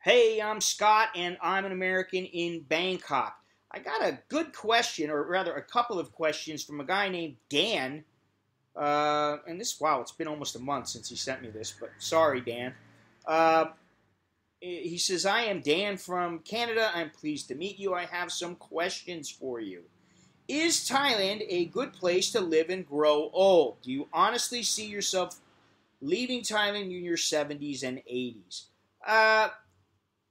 Hey, I'm Scott, and I'm an American in Bangkok. I got a good question, or rather a couple of questions from a guy named Dan. And this, wow, it's been almost a month since he sent me this, but sorry, Dan. Uh, he says, I am Dan from Canada. I'm pleased to meet you. I have some questions for you. Is Thailand a good place to live and grow old? Do you honestly see yourself leaving Thailand in your 70s and 80s?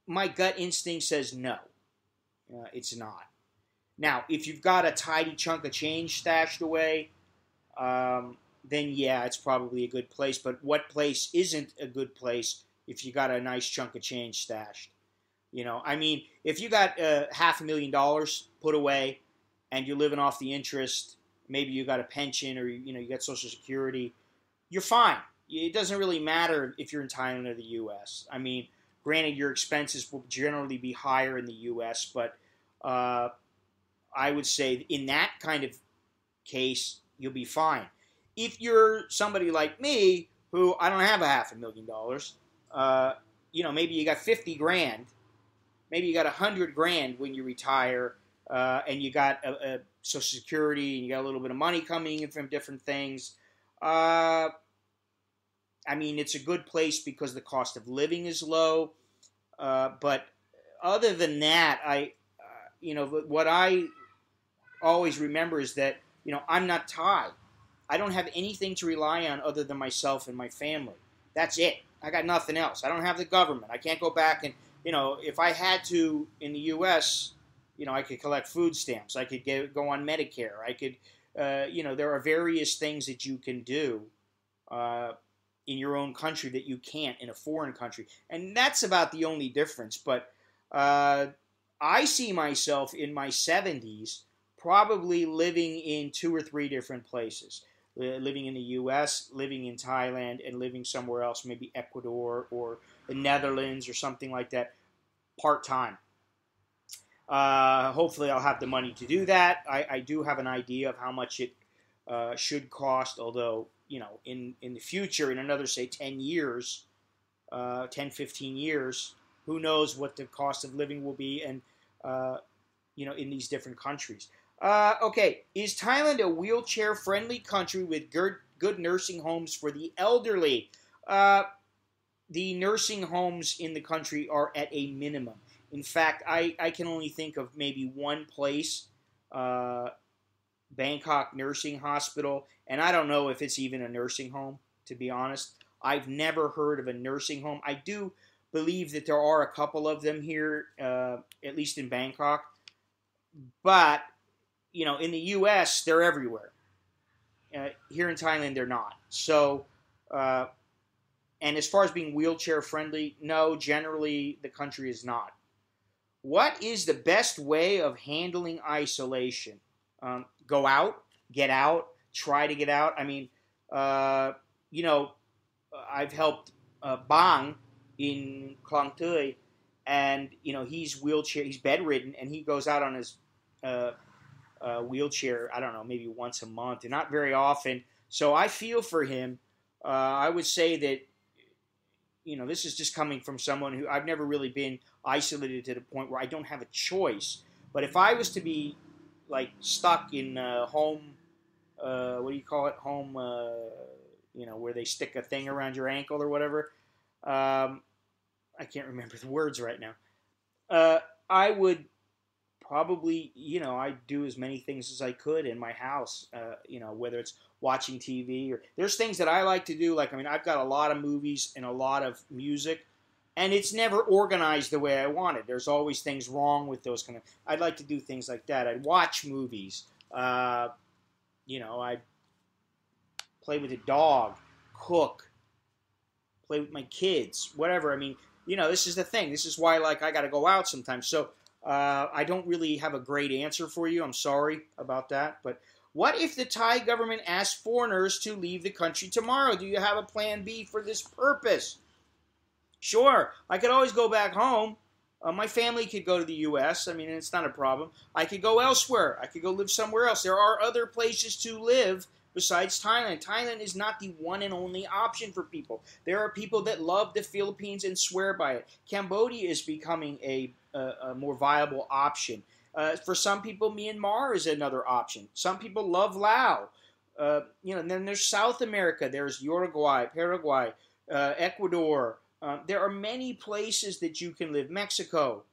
My gut instinct says no. It's not. Now, if you've got a tidy chunk of change stashed away, then yeah, it's probably a good place. But what place isn't a good place if you got a nice chunk of change stashed? I mean, if you got $500,000 put away and you're living off the interest, maybe you got a pension or you got Social Security, you're fine. It doesn't really matter if you're in Thailand or the U.S. I mean, granted, your expenses will generally be higher in the U.S., but I would say in that kind of case, you'll be fine. If you're somebody like me, who I don't have a $500,000, maybe you got 50 grand, maybe you got 100 grand when you retire, and you got a Social Security, and you got a little bit of money coming in from different things. I mean, it's a good place because the cost of living is low. But other than that, what I always remember is that, I'm not Thai. I don't have anything to rely on other than myself and my family. That's it. I got nothing else. I don't have the government. I can't go back and, if I had to in the U.S., I could collect food stamps. I could go on Medicare. I could, there are various things that you can do in your own country that you can't in a foreign country. And that's about the only difference. But I see myself in my 70s probably living in 2 or 3 different places. Living in the U.S., living in Thailand, and living somewhere else, maybe Ecuador or the Netherlands or something like that, part-time. Hopefully I'll have the money to do that. I do have an idea of how much it should cost, although in the future, in another, say, 10 years, 10, 15 years, who knows what the cost of living will be and, in these different countries. Okay, is Thailand a wheelchair-friendly country with good nursing homes for the elderly? The nursing homes in the country are at a minimum. In fact, I can only think of maybe one place, Bangkok Nursing Hospital, and I don't know if it's even a nursing home, to be honest. I've never heard of a nursing home. I do believe that there are a couple of them here, at least in Bangkok. But, in the U.S., they're everywhere. Here in Thailand, they're not. So, and as far as being wheelchair-friendly, no, generally the country is not. What is the best way of handling isolation? Go out, get out, try to get out. I mean, I've helped Bang in Klong Tui, and he's bedridden, and he goes out on his wheelchair. I don't know, maybe once a month, and not very often. So I feel for him. I would say that this is just coming from someone who I've never really been isolated to the point where I don't have a choice. But if I was to be stuck in home, what do you call it? Home, where they stick a thing around your ankle or whatever. I can't remember the words right now. I would probably, I'd do as many things as I could in my house, whether it's watching TV or there's things that I like to do. I've got a lot of movies and a lot of music, and it's never organized the way I want it. There's always things wrong with those kind of. I'd like to do things like that. I'd watch movies. I'd play with a dog, cook, play with my kids, whatever. I mean, this is the thing. This is why, I got to go out sometimes. So I don't really have a great answer for you. I'm sorry about that. But what if the Thai government asks foreigners to leave the country tomorrow? Do you have a plan B for this purpose? Sure, I could always go back home. My family could go to the U.S. I mean, it's not a problem. I could go elsewhere. I could go live somewhere else. There are other places to live besides Thailand. Thailand is not the one and only option for people. There are people that love the Philippines and swear by it. Cambodia is becoming a more viable option. For some people, Myanmar is another option. Some people love Laos. And then there's South America. There's Uruguay, Paraguay, Ecuador. There are many places that you can live. Mexico.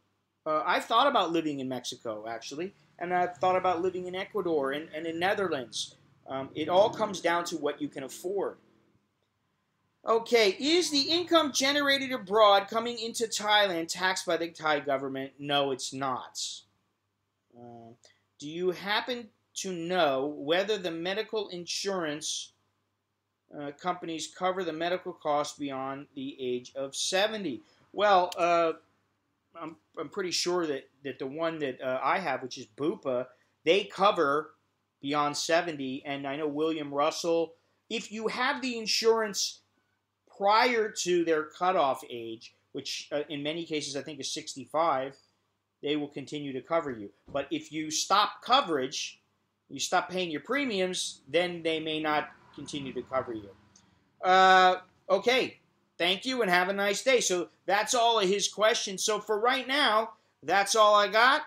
I've thought about living in Mexico, actually, and I've thought about living in Ecuador and in Netherlands. It all comes down to what you can afford. Okay, is the income generated abroad coming into Thailand taxed by the Thai government? No, it's not. Do you happen to know whether the medical insurance companies cover the medical costs beyond the age of 70? Well, I'm pretty sure that the one that I have, which is Bupa, they cover beyond 70, and I know William Russell, if you have the insurance prior to their cutoff age, which in many cases I think is 65, they will continue to cover you. But if you stop coverage, you stop paying your premiums, then they may not continue to cover you. Okay, thank you and have a nice day. So that's all of his questions. So for right now, that's all I got.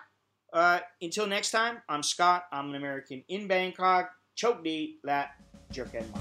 Until next time, I'm Scott. I'm an American in Bangkok. Chok di lat jerk and